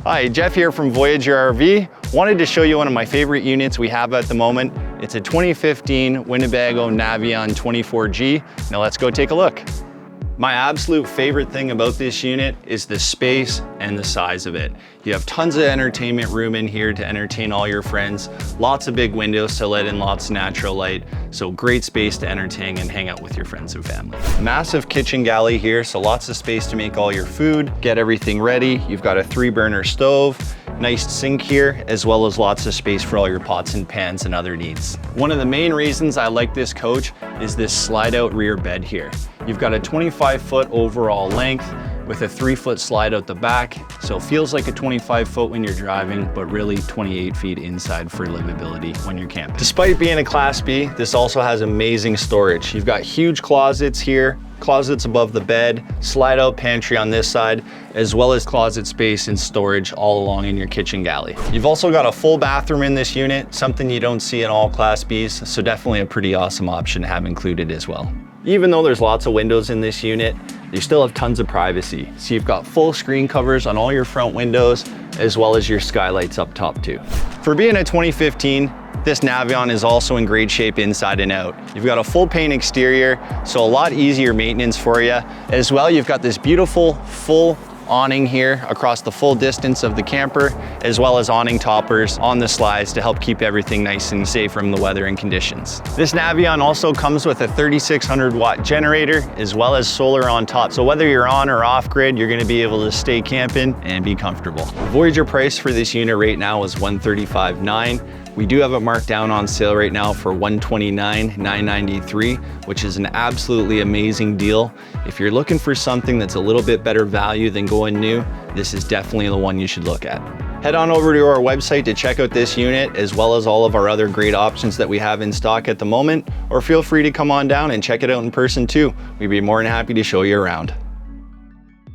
Hi, Jeff here from Voyager RV. Wanted to show you one of my favorite units we have at the moment. It's a 2015 Winnebago Navion 24G. Now let's go take a look. My absolute favorite thing about this unit is the space and the size of it. You have tons of entertainment room in here to entertain all your friends, lots of big windows to let in lots of natural light, so great space to entertain and hang out with your friends and family. Massive kitchen galley here, so lots of space to make all your food, get everything ready. You've got a 3-burner stove, nice sink here, as well as lots of space for all your pots and pans and other needs. One of the main reasons I like this coach is this slide out rear bed here. You've got a 25-foot overall length with a 3-foot slide out the back. So it feels like a 25-foot when you're driving, but really 28 feet inside for livability when you're camping. Despite being a Class B, this also has amazing storage. You've got huge closets here, closets above the bed, slide out pantry on this side, as well as closet space and storage all along in your kitchen galley. You've also got a full bathroom in this unit, something you don't see in all Class Bs, so definitely a pretty awesome option to have included as well. Even though there's lots of windows in this unit, you still have tons of privacy. So you've got full screen covers on all your front windows, as well as your skylights up top too. For being a 2015, this Navion is also in great shape inside and out. You've got a full paint exterior, so a lot easier maintenance for you. As well, you've got this beautiful full awning here across the full distance of the camper, as well as awning toppers on the slides to help keep everything nice and safe from the weather and conditions. This Navion also comes with a 3,600 watt generator, as well as solar on top. So whether you're on or off grid, you're gonna be able to stay camping and be comfortable. The Voyager price for this unit right now is $135,900. We do have it marked down on sale right now for $129,993, which is an absolutely amazing deal. If you're looking for something that's a little bit better value than going new, this is definitely the one you should look at. Head on over to our website to check out this unit, as well as all of our other great options that we have in stock at the moment, or feel free to come on down and check it out in person too. We'd be more than happy to show you around.